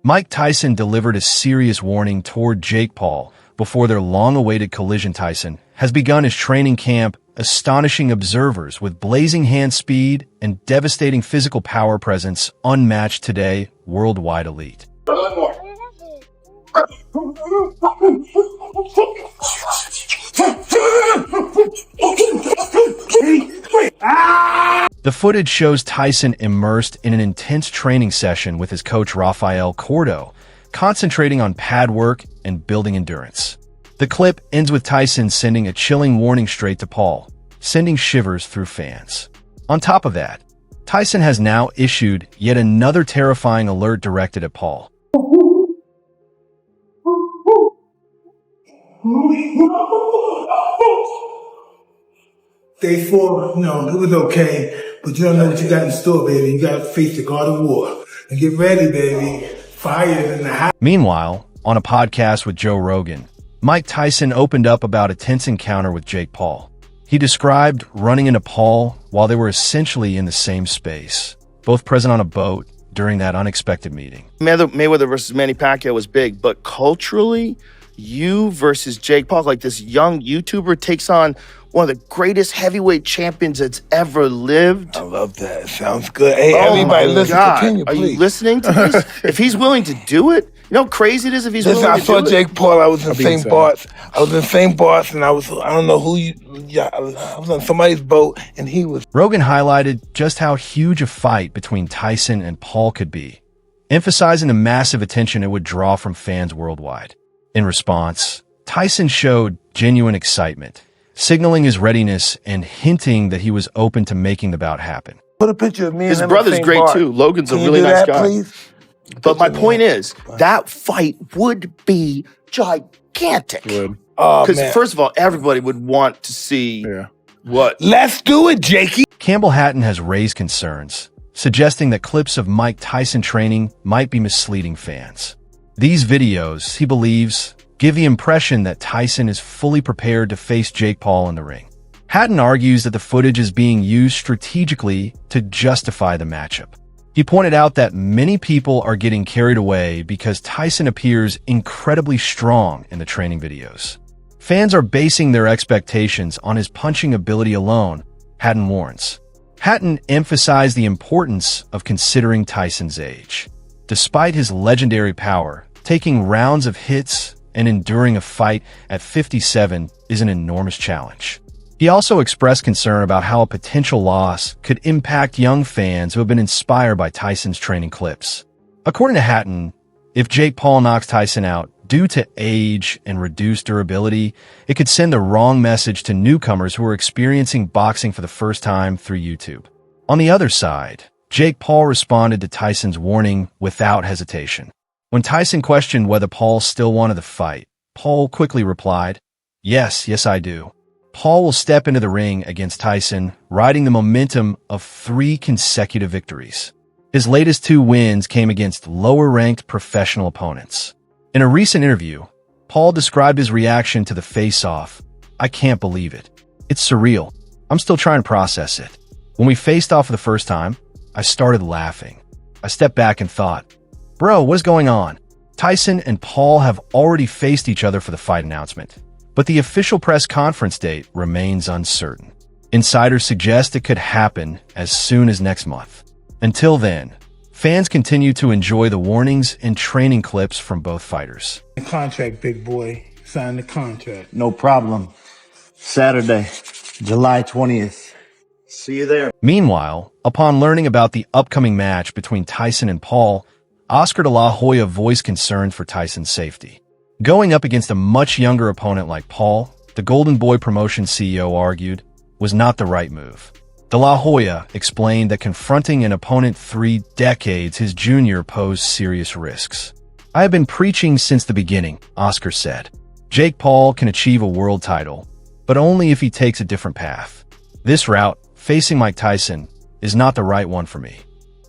Mike Tyson delivered a serious warning toward Jake Paul before their long-awaited collision. Tyson has begun his training camp, astonishing observers with blazing hand speed and devastating physical power presence unmatched today, worldwide elite. The footage shows Tyson immersed in an intense training session with his coach Rafael Cordo, concentrating on pad work and building endurance. The clip ends with Tyson sending a chilling warning straight to Paul, sending shivers through fans. On top of that, Tyson has now issued yet another terrifying alert directed at Paul. Day 4, it was okay, but you don't know what you got in store, baby. You got to face the God of War. And get ready, baby. Fire in the house. Meanwhile, on a podcast with Joe Rogan, Mike Tyson opened up about a tense encounter with Jake Paul. He described running into Paul while they were essentially in the same space, both present on a boat during that unexpected meeting. Mayweather versus Manny Pacquiao was big, but culturally, you versus Jake Paul, like this young YouTuber takes on one of the greatest heavyweight champions that's ever lived. I love that. Sounds good. Hey, everybody listen. Continue, please. Are you listening to this? If he's willing to do it, you know how crazy it is if he's willing to do it? I saw Jake Paul. I was in St. Bart's. I don't know who I was on somebody's boat, and he was. Rogan highlighted just how huge a fight between Tyson and Paul could be, emphasizing the massive attention it would draw from fans worldwide. In response, Tyson showed genuine excitement, signaling his readiness and hinting that he was open to making the bout happen. Put a picture of me. His brother's great too. Logan's a really nice guy. Please? But my point is, that fight would be gigantic. Because first of all, everybody would want to see what. Let's do it, Jakey. Campbell Hatton has raised concerns, suggesting that clips of Mike Tyson training might be misleading fans. These videos, he believes, give the impression that Tyson is fully prepared to face Jake Paul in the ring. Hatton argues that the footage is being used strategically to justify the matchup. He pointed out that many people are getting carried away because Tyson appears incredibly strong in the training videos. Fans are basing their expectations on his punching ability alone, Hatton warns. Hatton emphasized the importance of considering Tyson's age. Despite his legendary power, taking rounds of hits and enduring a fight at 57 is an enormous challenge. He also expressed concern about how a potential loss could impact young fans who have been inspired by Tyson's training clips. According to Hatton, if Jake Paul knocks Tyson out due to age and reduced durability, it could send the wrong message to newcomers who are experiencing boxing for the first time through YouTube. On the other side, Jake Paul responded to Tyson's warning without hesitation. When Tyson questioned whether Paul still wanted the fight, Paul quickly replied, yes, I do. Paul will step into the ring against Tyson, riding the momentum of 3 consecutive victories. His latest 2 wins came against lower-ranked professional opponents. In a recent interview, Paul described his reaction to the face-off. I can't believe it. It's surreal. I'm still trying to process it. When we faced off for the first time, I started laughing. I stepped back and thought, bro, what's going on? Tyson and Paul have already faced each other for the fight announcement, but the official press conference date remains uncertain. Insiders suggest it could happen as soon as next month. Until then, fans continue to enjoy the warnings and training clips from both fighters. The contract, big boy. Sign the contract. No problem. Saturday, July 20th. See you there. Meanwhile, upon learning about the upcoming match between Tyson and Paul, Oscar de la Hoya voiced concern for Tyson's safety. Going up against a much younger opponent like Paul, the Golden Boy Promotions CEO argued, was not the right move. De la Hoya explained that confronting an opponent 3 decades his junior posed serious risks. I have been preaching since the beginning, Oscar said. Jake Paul can achieve a world title, but only if he takes a different path. This route, facing Mike Tyson, is not the right one for me.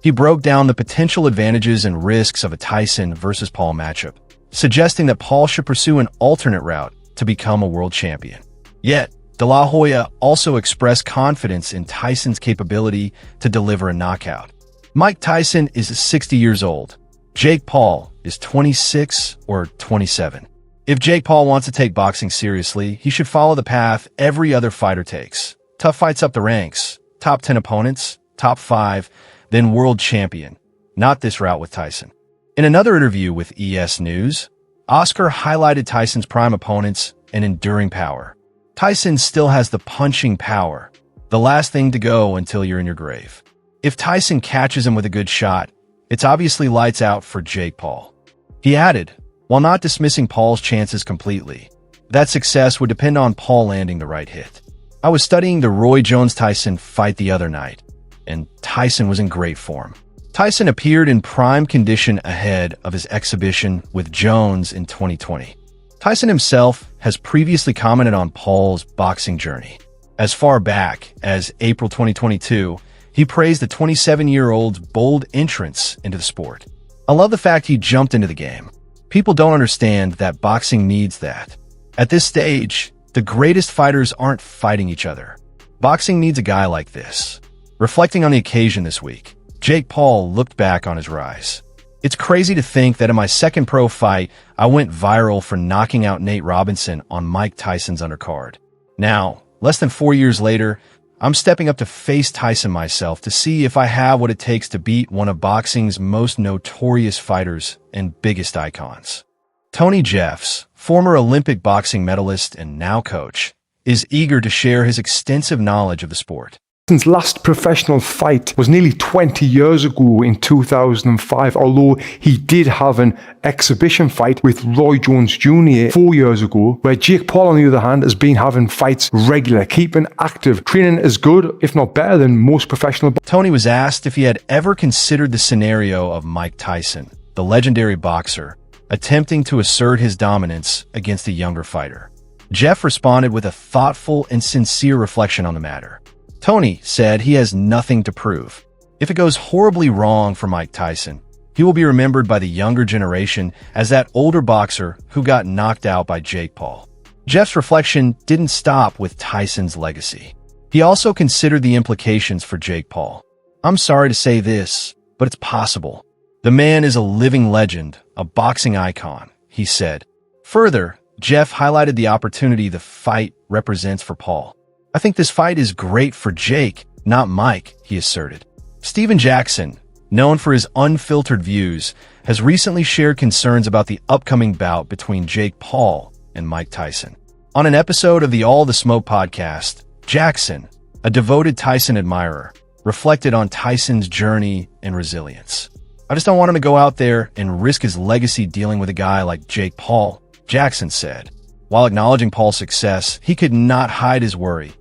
He broke down the potential advantages and risks of a Tyson versus Paul matchup, suggesting that Paul should pursue an alternate route to become a world champion. Yet, De La Hoya also expressed confidence in Tyson's capability to deliver a knockout. Mike Tyson is 60 years old, Jake Paul is 26 or 27. If Jake Paul wants to take boxing seriously, he should follow the path every other fighter takes. Tough fights up the ranks, top 10 opponents, top 5, then world champion. Not this route with Tyson. In another interview with ES News, Oscar highlighted Tyson's prime opponents and enduring power. Tyson still has the punching power, the last thing to go until you're in your grave. If Tyson catches him with a good shot, it's obviously lights out for Jake Paul. He added, while not dismissing Paul's chances completely, that success would depend on Paul landing the right hit. I was studying the Roy Jones-Tyson fight the other night, and Tyson was in great form. Tyson appeared in prime condition ahead of his exhibition with Jones in 2020. Tyson himself has previously commented on Paul's boxing journey. As far back as April 2022, he praised the 27-year-old's bold entrance into the sport. I love the fact he jumped into the game. People don't understand that boxing needs that. At this stage, the greatest fighters aren't fighting each other. Boxing needs a guy like this. Reflecting on the occasion this week, Jake Paul looked back on his rise. It's crazy to think that in my second pro fight, I went viral for knocking out Nate Robinson on Mike Tyson's undercard. Now, less than 4 years later, I'm stepping up to face Tyson myself to see if I have what it takes to beat one of boxing's most notorious fighters and biggest icons. Tony Jeffs, former Olympic boxing medalist and now coach, is eager to share his extensive knowledge of the sport. Tyson's last professional fight was nearly 20 years ago in 2005, although he did have an exhibition fight with Roy Jones Jr. 4 years ago, where Jake Paul, on the other hand, has been having fights regular, keeping active, training as good, if not better, than most professional. Tony was asked if he had ever considered the scenario of Mike Tyson, the legendary boxer, attempting to assert his dominance against a younger fighter. Jeff responded with a thoughtful and sincere reflection on the matter. Tony said he has nothing to prove. If it goes horribly wrong for Mike Tyson, he will be remembered by the younger generation as that older boxer who got knocked out by Jake Paul. Jeff's reflection didn't stop with Tyson's legacy. He also considered the implications for Jake Paul. I'm sorry to say this, but it's possible. The man is a living legend, a boxing icon, he said. Further, Jeff highlighted the opportunity the fight represents for Paul. I think this fight is great for Jake, not Mike, he asserted. Steven Jackson, known for his unfiltered views, has recently shared concerns about the upcoming bout between Jake Paul and Mike Tyson. On an episode of the All the Smoke podcast, Jackson, a devoted Tyson admirer, reflected on Tyson's journey and resilience. I just don't want him to go out there and risk his legacy dealing with a guy like Jake Paul, Jackson said. While acknowledging Paul's success, he could not hide his worry.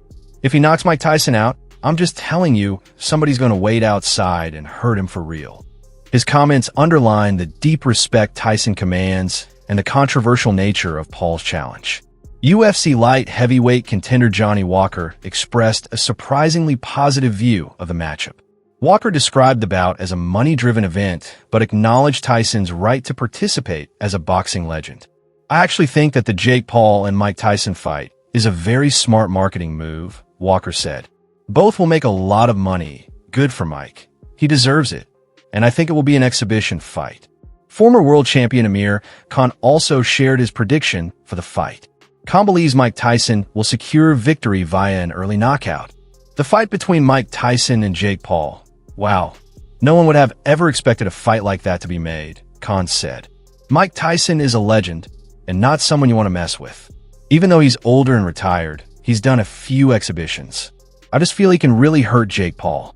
If he knocks Mike Tyson out, I'm just telling you, somebody's going to wait outside and hurt him for real. His comments underline the deep respect Tyson commands and the controversial nature of Paul's challenge. UFC light heavyweight contender Johnny Walker expressed a surprisingly positive view of the matchup. Walker described the bout as a money-driven event, but acknowledged Tyson's right to participate as a boxing legend. I actually think that the Jake Paul and Mike Tyson fight is a very smart marketing move, Walker said. Both will make a lot of money. Good for Mike. He deserves it. And I think it will be an exhibition fight. Former world champion Amir Khan also shared his prediction for the fight. Khan believes Mike Tyson will secure victory via an early knockout. The fight between Mike Tyson and Jake Paul. Wow. No one would have ever expected a fight like that to be made, Khan said. Mike Tyson is a legend and not someone you want to mess with. Even though he's older and retired, he's done a few exhibitions. I just feel he can really hurt Jake Paul.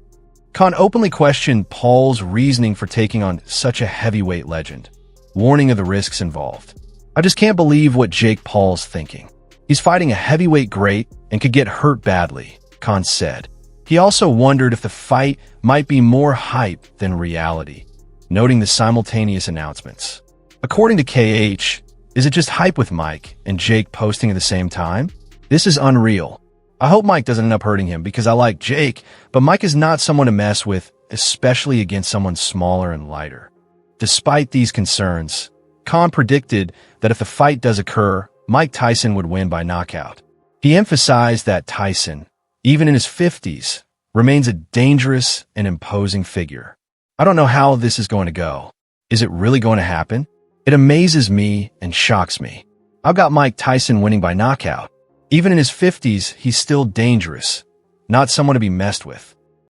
Khan openly questioned Paul's reasoning for taking on such a heavyweight legend, warning of the risks involved. I just can't believe what Jake Paul's thinking. He's fighting a heavyweight great and could get hurt badly, Khan said. He also wondered if the fight might be more hype than reality, noting the simultaneous announcements. According to KH, is it just hype with Mike and Jake posting at the same time? This is unreal. I hope Mike doesn't end up hurting him because I like Jake, but Mike is not someone to mess with, especially against someone smaller and lighter. Despite these concerns, Khan predicted that if the fight does occur, Mike Tyson would win by knockout. He emphasized that Tyson, even in his 50s, remains a dangerous and imposing figure. I don't know how this is going to go. Is it really going to happen? It amazes me and shocks me. I've got Mike Tyson winning by knockout. Even in his 50s, he's still dangerous, not someone to be messed with.